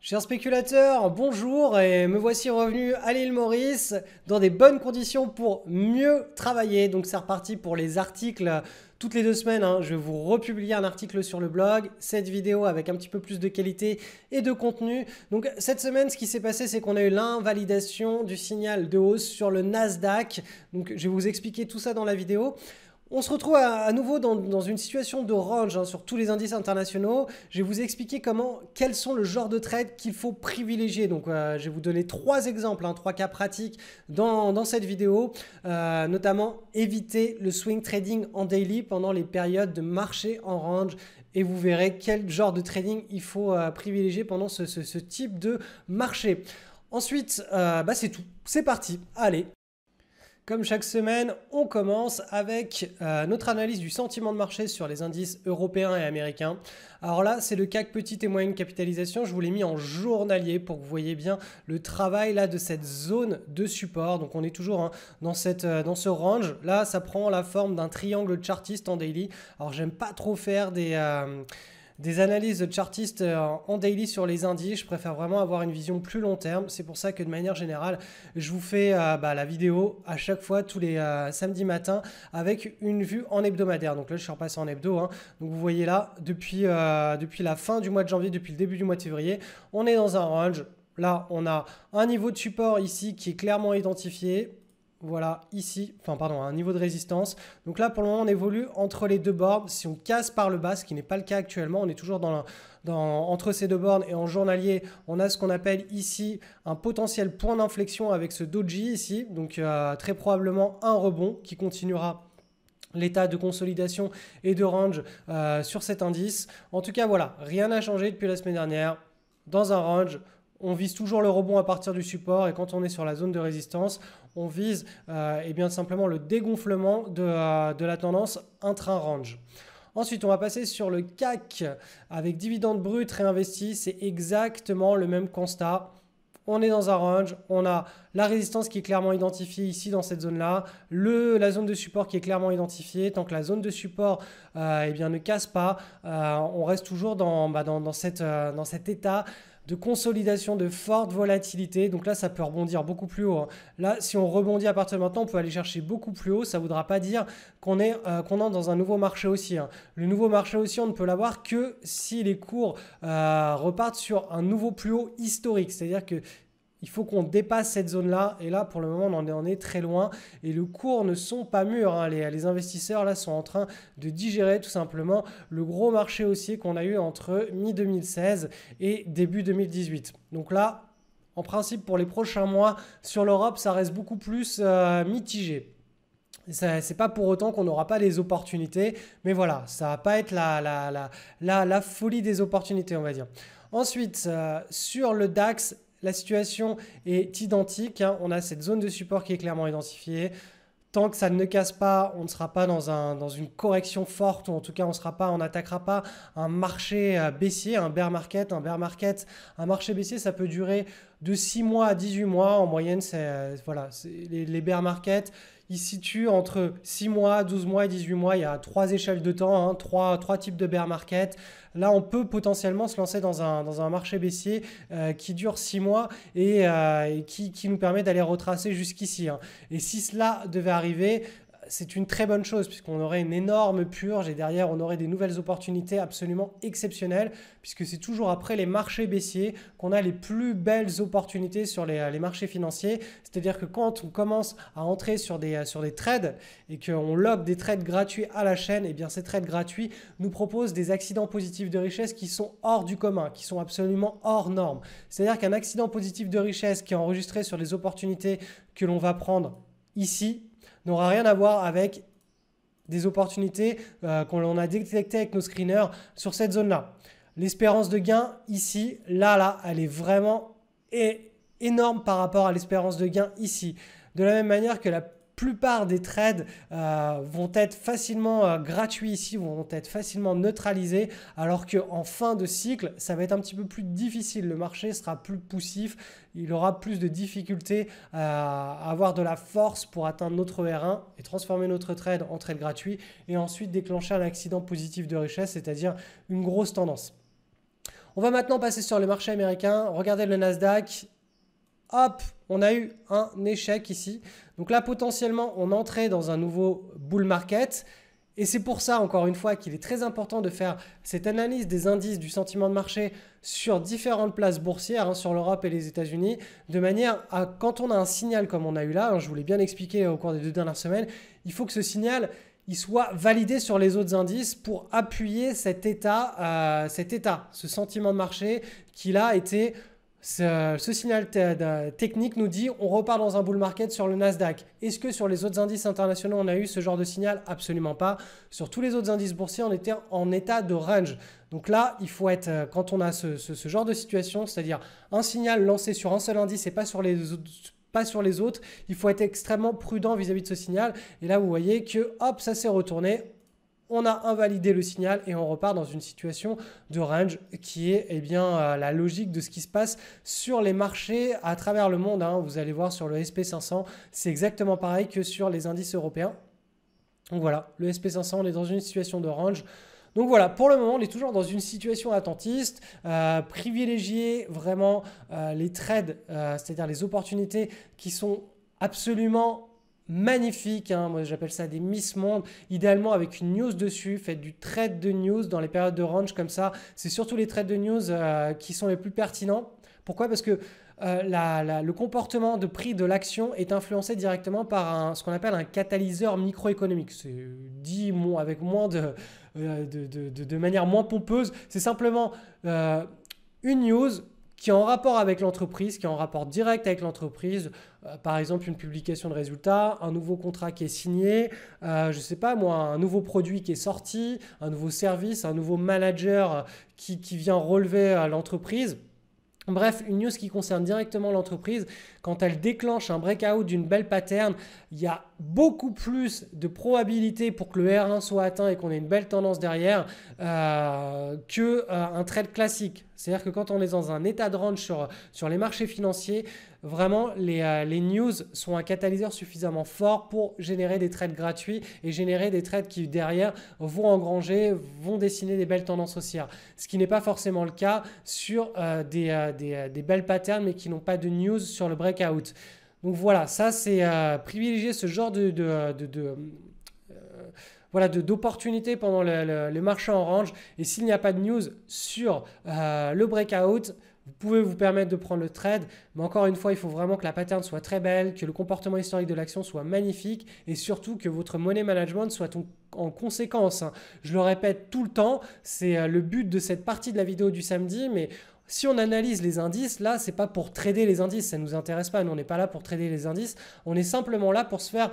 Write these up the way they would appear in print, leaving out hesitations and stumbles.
Chers spéculateurs, bonjour et me voici revenu à l'île Maurice dans des bonnes conditions pour mieux travailler. Donc c'est reparti pour les articles toutes les 2 semaines. Je vais vous republier un article sur le blog, cette vidéo avec un petit peu plus de qualité et de contenu. Donc cette semaine, ce qui s'est passé, c'est qu'on a eu l'invalidation du signal de hausse sur le Nasdaq. Donc je vais vous expliquer tout ça dans la vidéo. On se retrouve à nouveau dans une situation de range sur tous les indices internationaux. Je vais vous expliquer quels sont le genre de trade qu'il faut privilégier. Donc, je vais vous donner 3 exemples, 3 cas pratiques dans cette vidéo. Notamment, éviter le swing trading en daily pendant les périodes de marché en range. Et vous verrez quel genre de trading il faut privilégier pendant ce type de marché. Ensuite, c'est tout. C'est parti. Allez. Comme chaque semaine, on commence avec notre analyse du sentiment de marché sur les indices européens et américains. Alors là, c'est le CAC petite et moyenne capitalisation. Je vous l'ai mis en journalier pour que vous voyez bien le travail là de cette zone de support. Donc on est toujours dans ce range. Là, ça prend la forme d'un triangle chartiste en daily. Alors j'aime pas trop faire des analyses de chartistes en daily sur les indices. Je préfère vraiment avoir une vision plus long terme. C'est pour ça que de manière générale, je vous fais la vidéo à chaque fois, tous les samedis matins, avec une vue en hebdomadaire. Donc là, je suis repassé en hebdo. Donc vous voyez là, depuis la fin du mois de janvier, depuis le début du mois de février, on est dans un range. Là, on a un niveau de support ici qui est clairement identifié. Voilà, ici, un niveau de résistance. Donc là, pour le moment, on évolue entre les deux bornes. Si on casse par le bas, ce qui n'est pas le cas actuellement, on est toujours entre ces deux bornes. Et en journalier, on a ce qu'on appelle ici un potentiel point d'inflexion avec ce doji ici. Donc très probablement un rebond qui continuera l'état de consolidation et de range sur cet indice. En tout cas, voilà, rien n'a changé depuis la semaine dernière. Dans un range, on vise toujours le rebond à partir du support et quand on est sur la zone de résistance, on vise simplement le dégonflement de la tendance intra-range. Ensuite, on va passer sur le CAC avec dividendes bruts réinvestis. C'est exactement le même constat. On est dans un range, on a la résistance qui est clairement identifiée ici dans cette zone-là, la zone de support qui est clairement identifiée. Tant que la zone de support ne casse pas, on reste toujours dans cet état de consolidation, de forte volatilité. Donc là, ça peut rebondir beaucoup plus haut. Là, si on rebondit à partir de maintenant, on peut aller chercher beaucoup plus haut. Ça ne voudra pas dire qu'on entre dans un nouveau marché haussier. Le nouveau marché haussier, on ne peut l'avoir que si les cours repartent sur un nouveau plus haut historique. C'est-à-dire que il faut qu'on dépasse cette zone-là. Et là, pour le moment, on en est très loin. Et les cours ne sont pas mûrs. Les investisseurs là sont en train de digérer tout simplement le gros marché haussier qu'on a eu entre mi-2016 et début 2018. Donc là, en principe, pour les prochains mois, sur l'Europe, ça reste beaucoup plus mitigé. Ce n'est pas pour autant qu'on n'aura pas les opportunités. Mais voilà, ça ne va pas être la folie des opportunités, on va dire. Ensuite, sur le DAX, la situation est identique. On a cette zone de support qui est clairement identifiée. Tant que ça ne casse pas, on ne sera pas dans une correction forte, ou en tout cas, on n'attaquera pas un marché baissier, un bear market. Un marché baissier, ça peut durer de 6 mois à 18 mois. En moyenne, les bear markets, ils se situent entre 6 mois, 12 mois et 18 mois. Il y a 3 échelles de temps, trois types de bear market. Là, on peut potentiellement se lancer dans un marché baissier qui dure 6 mois et qui nous permet d'aller retracer jusqu'ici. Et si cela devait arriver, c'est une très bonne chose puisqu'on aurait une énorme purge et derrière on aurait des nouvelles opportunités absolument exceptionnelles puisque c'est toujours après les marchés baissiers qu'on a les plus belles opportunités sur les marchés financiers. C'est-à-dire que quand on commence à entrer sur des trades et qu'on log des trades gratuits à la chaîne, et bien ces trades gratuits nous proposent des accidents positifs de richesse qui sont hors du commun, qui sont absolument hors normes. C'est-à-dire qu'un accident positif de richesse qui est enregistré sur les opportunités que l'on va prendre ici n'aura rien à voir avec des opportunités qu'on a détectées avec nos screeners sur cette zone-là. L'espérance de gain ici, là, elle est vraiment énorme par rapport à l'espérance de gain ici. De la même manière que la plupart des trades vont être facilement gratuits ici, vont être facilement neutralisés, alors qu'en fin de cycle, ça va être un petit peu plus difficile. Le marché sera plus poussif, il aura plus de difficultés à avoir de la force pour atteindre notre R1 et transformer notre trade en trade gratuit et ensuite déclencher un accident positif de richesse, c'est-à-dire une grosse tendance. On va maintenant passer sur le marché américain. Regardez le Nasdaq. Hop, on a eu un échec ici. Donc là, potentiellement, on entrait dans un nouveau bull market. Et c'est pour ça, encore une fois, qu'il est très important de faire cette analyse des indices du sentiment de marché sur différentes places boursières, sur l'Europe et les États-Unis, de manière à, quand on a un signal comme on a eu là, je vous l'ai bien expliqué au cours des 2 dernières semaines, il faut que ce signal il soit validé sur les autres indices pour appuyer cet état, ce sentiment de marché qui là été... Ce signal technique nous dit on repart dans un bull market sur le Nasdaq. Est-ce que sur les autres indices internationaux on a eu ce genre de signal? Absolument pas. Sur tous les autres indices boursiers on était en état de range. Donc là il faut être, quand on a ce genre de situation, c'est-à-dire un signal lancé sur un seul indice et pas sur les autres, il faut être extrêmement prudent vis-à-vis de ce signal. Et là vous voyez que hop ça s'est retourné. On a invalidé le signal et on repart dans une situation de range qui est la logique de ce qui se passe sur les marchés à travers le monde. Vous allez voir sur le SP500, c'est exactement pareil que sur les indices européens. Donc voilà, le SP500, on est dans une situation de range. Donc voilà, pour le moment, on est toujours dans une situation attentiste, privilégier vraiment les trades, c'est-à-dire les opportunités qui sont absolument magnifique, moi j'appelle ça des Miss Monde, idéalement avec une news dessus, faites du trade de news dans les périodes de range comme ça, c'est surtout les trades de news qui sont les plus pertinents. Pourquoi? Parce que le comportement de prix de l'action est influencé directement par ce qu'on appelle un catalyseur microéconomique. C'est dit avec moins de manière moins pompeuse, c'est simplement une news qui est en rapport avec l'entreprise, qui est en rapport direct avec l'entreprise, par exemple une publication de résultats, un nouveau contrat qui est signé, je ne sais pas moi, un nouveau produit qui est sorti, un nouveau service, un nouveau manager qui vient relever l'entreprise. Bref, une news qui concerne directement l'entreprise, quand elle déclenche un breakout d'une belle pattern, il y a beaucoup plus de probabilité pour que le R1 soit atteint et qu'on ait une belle tendance derrière qu'un trade classique. C'est-à-dire que quand on est dans un état de range sur les marchés financiers, vraiment les news sont un catalyseur suffisamment fort pour générer des trades gratuits et générer des trades qui derrière vont engranger, vont dessiner des belles tendances haussières. Ce qui n'est pas forcément le cas sur des belles patterns mais qui n'ont pas de news sur le breakout. Donc voilà, ça c'est privilégier ce genre d'opportunités pendant le marché en range. Et s'il n'y a pas de news sur le breakout, vous pouvez vous permettre de prendre le trade. Mais encore une fois, il faut vraiment que la pattern soit très belle, que le comportement historique de l'action soit magnifique et surtout que votre money management soit en conséquence. Je le répète tout le temps, c'est le but de cette partie de la vidéo du samedi, mais si on analyse les indices, là, ce n'est pas pour trader les indices, ça ne nous intéresse pas. Nous, on n'est pas là pour trader les indices. On est simplement là pour se faire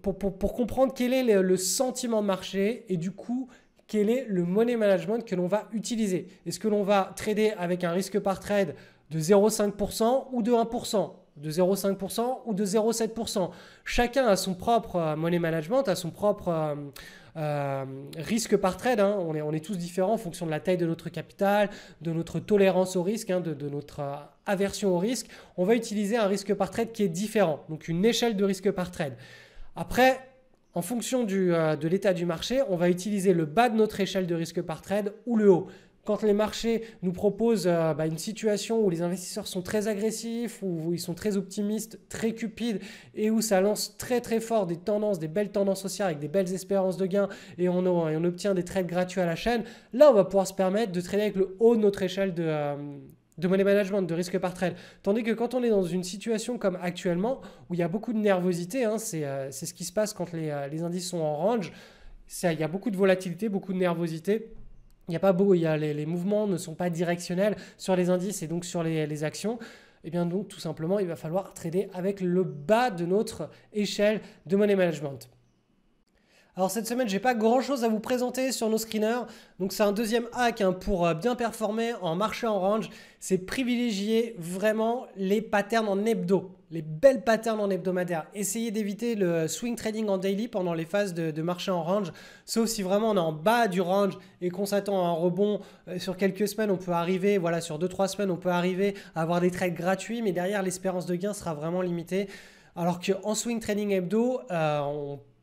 pour comprendre quel est le sentiment de marché et du coup, quel est le money management que l'on va utiliser. Est-ce que l'on va trader avec un risque par trade de 0,5% ou de 1%, de 0,5% ou de 0,7%? Chacun a son propre money management, a son propre risque par trade. On est tous différents en fonction de la taille de notre capital, de notre tolérance au risque, de notre aversion au risque. On va utiliser un risque par trade qui est différent, donc une échelle de risque par trade. Après, en fonction de l'état du marché, on va utiliser le bas de notre échelle de risque par trade ou le haut. Quand les marchés nous proposent une situation où les investisseurs sont très agressifs, où ils sont très optimistes, très cupides et où ça lance très très fort des tendances, des belles tendances haussières avec des belles espérances de gains et on obtient des trades gratuits à la chaîne, là on va pouvoir se permettre de trader avec le haut de notre échelle de money management, de risque par trade. Tandis que quand on est dans une situation comme actuellement, où il y a beaucoup de nervosité, c'est ce qui se passe quand les indices sont en range, il y a beaucoup de volatilité, beaucoup de nervosité. Les mouvements ne sont pas directionnels sur les indices et donc sur les actions. Et bien donc tout simplement, il va falloir trader avec le bas de notre échelle de money management. Alors cette semaine, je n'ai pas grand chose à vous présenter sur nos screeners. Donc c'est un deuxième hack pour bien performer en marché en range. C'est privilégier vraiment les patterns en hebdo, les belles patterns en hebdomadaire. Essayez d'éviter le swing trading en daily pendant les phases de marché en range. Sauf si vraiment on est en bas du range et qu'on s'attend à un rebond sur quelques semaines, on peut arriver, sur 2-3 semaines, on peut arriver à avoir des trades gratuits. Mais derrière, l'espérance de gain sera vraiment limitée. Alors qu'en swing trading hebdo,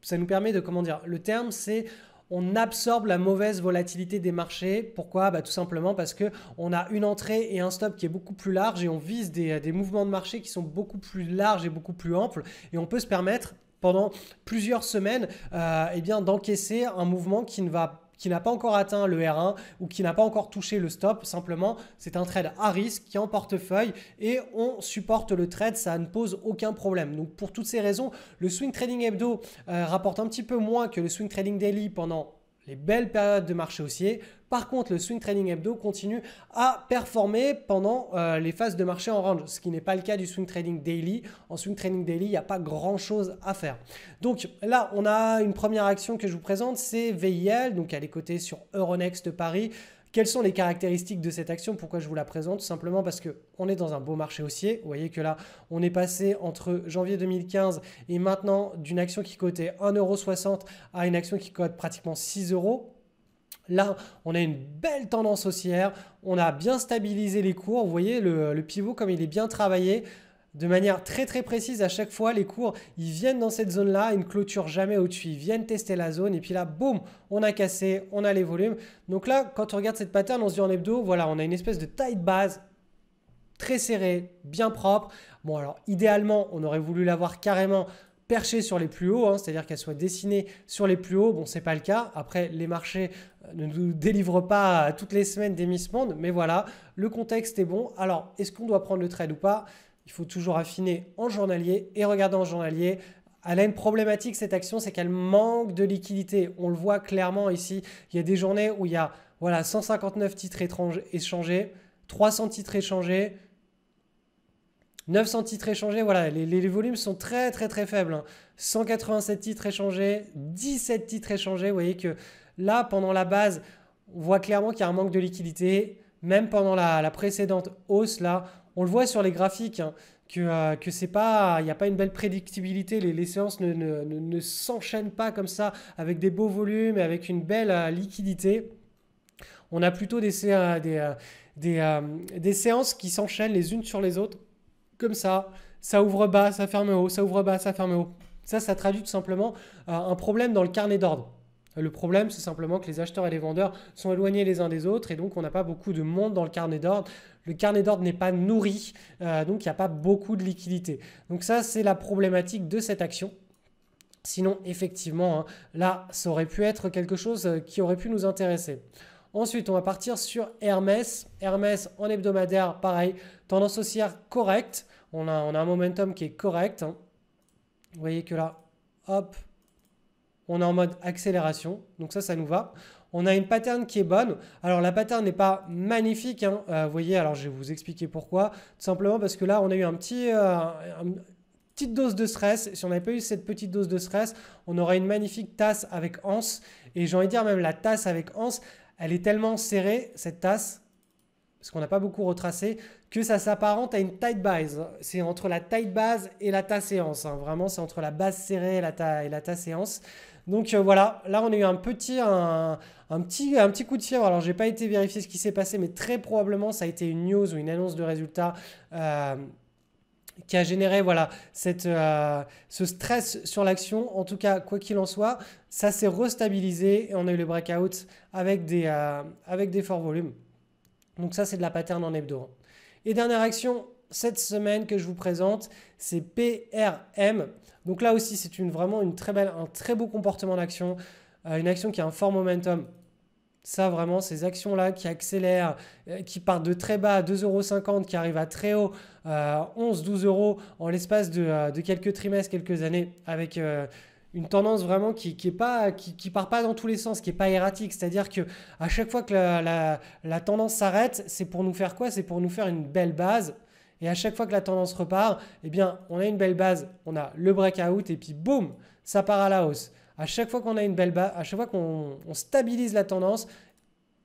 ça nous permet de, le terme c'est on absorbe la mauvaise volatilité des marchés. Pourquoi? Tout simplement parce qu'on a une entrée et un stop qui est beaucoup plus large et on vise des mouvements de marché qui sont beaucoup plus larges et beaucoup plus amples. Et on peut se permettre pendant plusieurs semaines d'encaisser un mouvement qui n'a pas encore atteint le R1 ou qui n'a pas encore touché le stop. Simplement, c'est un trade à risque qui est en portefeuille et on supporte le trade, ça ne pose aucun problème. Donc pour toutes ces raisons, le swing trading hebdo rapporte un petit peu moins que le swing trading daily pendant les belles périodes de marché haussier. Par contre, le swing trading hebdo continue à performer pendant les phases de marché en range, ce qui n'est pas le cas du swing trading daily. En swing trading daily, il n'y a pas grand-chose à faire. Donc là, on a une première action que je vous présente, c'est VIL, donc elle est cotée sur Euronext Paris. Quelles sont les caractéristiques de cette action? Pourquoi je vous la présente? Tout simplement parce qu'on est dans un beau marché haussier. Vous voyez que là, on est passé entre janvier 2015 et maintenant d'une action qui cotait 1,60 € à une action qui cote pratiquement 6 €. Là, on a une belle tendance haussière. On a bien stabilisé les cours. Vous voyez le pivot comme il est bien travaillé. De manière très très précise, à chaque fois, les cours, ils viennent dans cette zone-là, ils ne clôturent jamais au-dessus, ils viennent tester la zone et puis là, boum, on a cassé, on a les volumes. Donc là, quand on regarde cette pattern, on se dit en hebdo, voilà, on a une espèce de taille de base très serrée, bien propre. Bon alors, idéalement, on aurait voulu l'avoir carrément perchée sur les plus hauts, c'est-à-dire qu'elle soit dessinée sur les plus hauts. Bon, ce n'est pas le cas. Après, les marchés ne nous délivrent pas toutes les semaines des Miss Monde, mais voilà, le contexte est bon. Alors, est-ce qu'on doit prendre le trade ou pas? Il faut toujours affiner en journalier et regarder en journalier. Elle a une problématique cette action, c'est qu'elle manque de liquidité. On le voit clairement ici. Il y a des journées où il y a 159 titres échangés, 300 titres échangés, 900 titres échangés. Voilà, les volumes sont très très très faibles. 187 titres échangés, 17 titres échangés. Vous voyez que là, pendant la base, on voit clairement qu'il y a un manque de liquidité. Même pendant la précédente hausse, là, on le voit sur les graphiques que c'est pas, il n'y a pas une belle prédictibilité. Les séances ne s'enchaînent pas comme ça avec des beaux volumes et avec une belle liquidité. On a plutôt des séances qui s'enchaînent les unes sur les autres comme ça. Ça ouvre bas, ça ferme haut, ça ouvre bas, ça ferme haut. Ça traduit tout simplement un problème dans le carnet d'ordre. Le problème, c'est simplement que les acheteurs et les vendeurs sont éloignés les uns des autres et donc on n'a pas beaucoup de monde dans le carnet d'ordre. Le carnet d'ordre n'est pas nourri, donc il n'y a pas beaucoup de liquidité. Donc ça, c'est la problématique de cette action. Sinon, effectivement, là, ça aurait pu être quelque chose qui aurait pu nous intéresser. Ensuite, on va partir sur Hermès. Hermès en hebdomadaire, pareil, tendance haussière correcte. On a un momentum qui est correct. Vous voyez que là, hop, on est en mode accélération, donc ça nous va. On a une pattern qui est bonne. Alors la pattern n'est pas magnifique, vous voyez, alors je vais vous expliquer pourquoi. Tout simplement parce que là, on a eu une petite dose de stress. Si on n'avait pas eu cette petite dose de stress, on aurait une magnifique tasse avec anse. Et j'ai envie de dire même la tasse avec anse, elle est tellement serrée, cette tasse, parce qu'on n'a pas beaucoup retracé, que ça s'apparente à une tight base. C'est entre la tight base et la tasse séance. Vraiment, c'est entre la base serrée et la tasse séance. Donc voilà, là on a eu un petit coup de fièvre. Alors j'ai pas été vérifier ce qui s'est passé, mais très probablement ça a été une news ou une annonce de résultat qui a généré ce stress sur l'action. En tout cas, quoi qu'il en soit, ça s'est restabilisé et on a eu le breakout avec des forts volumes. Donc ça c'est de la pattern en hebdo. Et dernière action cette semaine que je vous présente, c'est PRM. Donc là aussi, c'est vraiment un très beau comportement d'action, une action qui a un fort momentum. Ça vraiment, ces actions-là qui accélèrent, qui partent de très bas à 2,50 €, qui arrivent à très haut, 11-12 € en l'espace de quelques trimestres, quelques années, avec une tendance vraiment qui part pas dans tous les sens, qui n'est pas erratique. C'est-à-dire qu'à chaque fois que la tendance s'arrête, c'est pour nous faire quoi? C'est pour nous faire une belle base. Et à chaque fois que la tendance repart, eh bien, on a une belle base, on a le breakout et puis boum, ça part à la hausse. À chaque fois qu'on a une belle base, à chaque fois qu'on stabilise la tendance,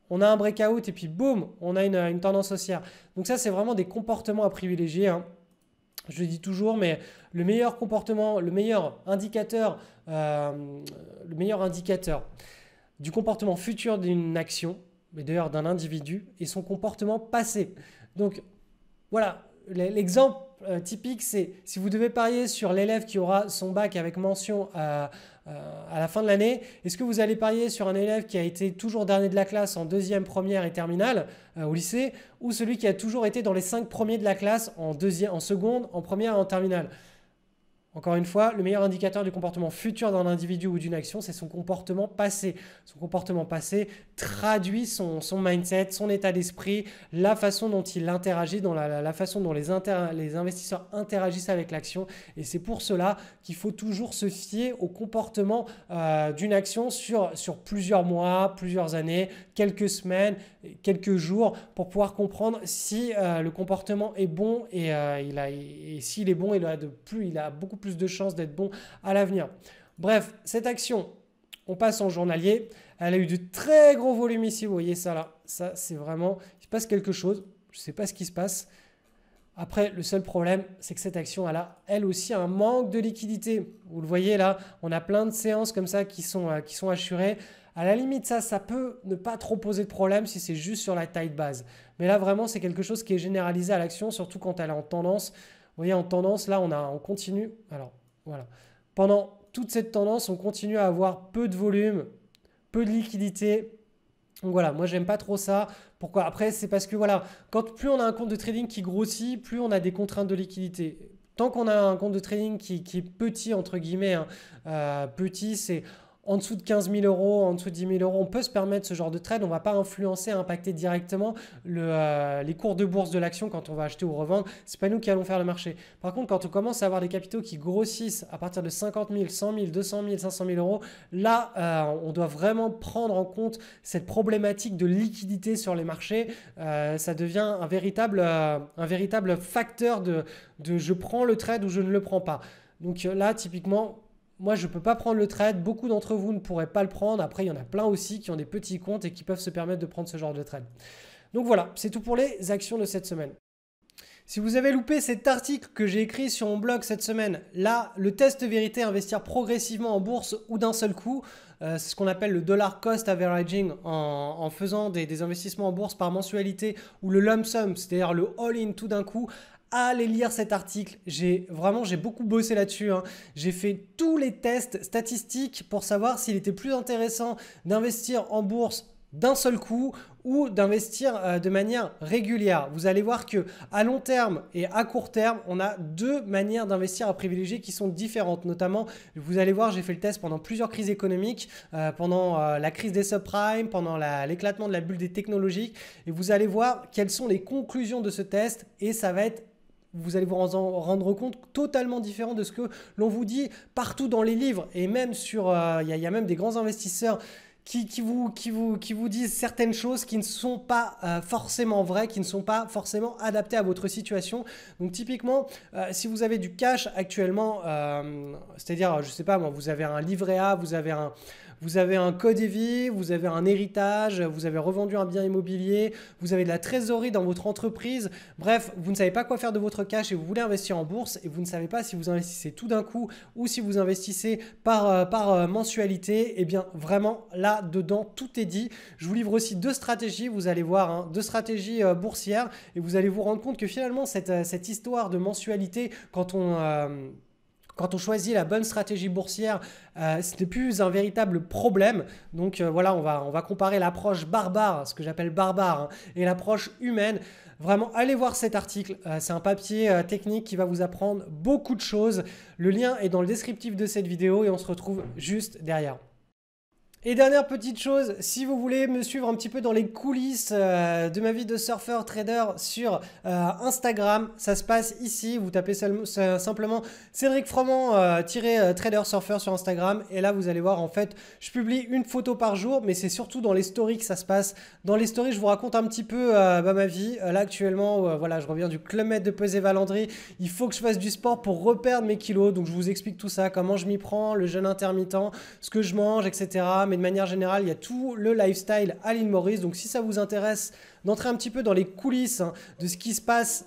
on a un breakout et puis boum, on a une tendance haussière. Donc ça, c'est vraiment des comportements à privilégier. Je le dis toujours, mais le meilleur comportement, le meilleur indicateur du comportement futur d'une action, mais d'ailleurs d'un individu, est son comportement passé. Donc voilà. L'exemple typique, c'est si vous devez parier sur l'élève qui aura son bac avec mention à la fin de l'année. Est-ce que vous allez parier sur un élève qui a été toujours dernier de la classe en deuxième, première et terminale au lycée, ou celui qui a toujours été dans les 5 premiers de la classe en seconde, en première et en terminale? Encore une fois, le meilleur indicateur du comportement futur d'un individu ou d'une action, c'est son comportement passé. Son comportement passé traduit son mindset, son état d'esprit, la façon dont il interagit, la façon dont les investisseurs interagissent avec l'action. Et c'est pour cela qu'il faut toujours se fier au comportement d'une action sur plusieurs mois, plusieurs années, quelques semaines, quelques jours, pour pouvoir comprendre si le comportement est bon et s'il est bon, il a beaucoup plus de chances d'être bon à l'avenir. Bref, cette action, on passe en journalier. Elle a eu de très gros volumes ici. Vous voyez ça là. Ça, c'est vraiment... Il se passe quelque chose. Je ne sais pas ce qui se passe. Après, le seul problème, c'est que cette action, elle aussi, un manque de liquidité. Vous le voyez là, on a plein de séances comme ça qui sont assurées. À la limite, ça peut ne pas trop poser de problème si c'est juste sur la taille de base. Mais là, vraiment, c'est quelque chose qui est généralisé à l'action, surtout quand elle est en tendance. Vous voyez, en tendance, là, on continue. Alors, voilà. Pendant toute cette tendance, on continue à avoir peu de volume, peu de liquidité. Donc voilà, moi, j'aime pas trop ça. Pourquoi? Après, c'est parce que voilà, plus on a un compte de trading qui grossit, plus on a des contraintes de liquidité. Tant qu'on a un compte de trading qui est petit, entre guillemets, petit, c'est... En dessous de 15 000 euros, en dessous de 10 000 euros, on peut se permettre ce genre de trade. On ne va pas influencer, impacter directement les cours de bourse de l'action quand on va acheter ou revendre. Ce n'est pas nous qui allons faire le marché. Par contre, quand on commence à avoir des capitaux qui grossissent à partir de 50 000, 100 000, 200 000, 500 000 euros, là, on doit vraiment prendre en compte cette problématique de liquidité sur les marchés. Ça devient un véritable facteur de je prends le trade ou je ne le prends pas. Donc là, typiquement... Moi, je ne peux pas prendre le trade. Beaucoup d'entre vous ne pourraient pas le prendre. Après, il y en a plein aussi qui ont des petits comptes et qui peuvent se permettre de prendre ce genre de trade. Donc voilà, c'est tout pour les actions de cette semaine. Si vous avez loupé cet article que j'ai écrit sur mon blog cette semaine, là, le test vérité, investir progressivement en bourse ou d'un seul coup, c'est ce qu'on appelle le dollar cost averaging en faisant des investissements en bourse par mensualité ou le lump sum, c'est-à-dire le all-in tout d'un coup. Allez lire cet article, j'ai beaucoup bossé là-dessus. J'ai fait tous les tests statistiques pour savoir s'il était plus intéressant d'investir en bourse d'un seul coup ou d'investir de manière régulière. Vous allez voir que à long terme et à court terme, on a deux manières d'investir à privilégier qui sont différentes. Notamment, vous allez voir, j'ai fait le test pendant plusieurs crises économiques, pendant la crise des subprimes, pendant l'éclatement de la bulle des technologies. Et vous allez voir quelles sont les conclusions de ce test et ça va être... Vous allez vous en rendre compte totalement différent de ce que l'on vous dit partout dans les livres. Et même il y a même des grands investisseurs qui vous disent certaines choses qui ne sont pas forcément vraies, qui ne sont pas forcément adaptées à votre situation. Donc typiquement, si vous avez du cash actuellement, c'est-à-dire, je ne sais pas moi, vous avez un livret A, vous avez un code EVI, vous avez un héritage, vous avez revendu un bien immobilier, vous avez de la trésorerie dans votre entreprise. Bref, vous ne savez pas quoi faire de votre cash et vous voulez investir en bourse et vous ne savez pas si vous investissez tout d'un coup ou si vous investissez par mensualité. Eh bien, vraiment, là-dedans, tout est dit. Je vous livre aussi deux stratégies, vous allez voir, deux stratégies boursières et vous allez vous rendre compte que finalement, cette histoire de mensualité, quand on choisit la bonne stratégie boursière, ce n'est plus un véritable problème. Donc voilà, on va comparer l'approche barbare, ce que j'appelle barbare, et l'approche humaine. Vraiment, allez voir cet article. C'est un papier technique qui va vous apprendre beaucoup de choses. Le lien est dans le descriptif de cette vidéo et on se retrouve juste derrière. Et dernière petite chose, si vous voulez me suivre un petit peu dans les coulisses de ma vie de surfeur trader sur Instagram, ça se passe ici. Vous tapez simplement Cédric Froment trader surfeur sur Instagram et là vous allez voir en fait je publie une photo par jour mais c'est surtout dans les stories que ça se passe. Dans les stories je vous raconte un petit peu ma vie. Là actuellement voilà, je reviens du Club Med de Pesé-Valandry. Il faut que je fasse du sport pour reperdre mes kilos, donc je vous explique tout ça, comment je m'y prends, le jeûne intermittent, ce que je mange, etc. Mais de manière générale, il y a tout le lifestyle à l'île Maurice. Donc si ça vous intéresse d'entrer un petit peu dans les coulisses de ce qui se passe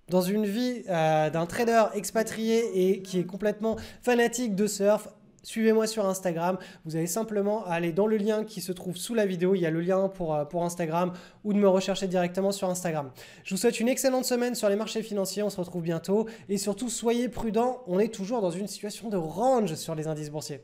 dans une vie d'un trader expatrié et qui est complètement fanatique de surf, suivez-moi sur Instagram. Vous allez simplement aller dans le lien qui se trouve sous la vidéo. Il y a le lien pour Instagram ou de me rechercher directement sur Instagram. Je vous souhaite une excellente semaine sur les marchés financiers. On se retrouve bientôt. Et surtout, soyez prudents. On est toujours dans une situation de range sur les indices boursiers.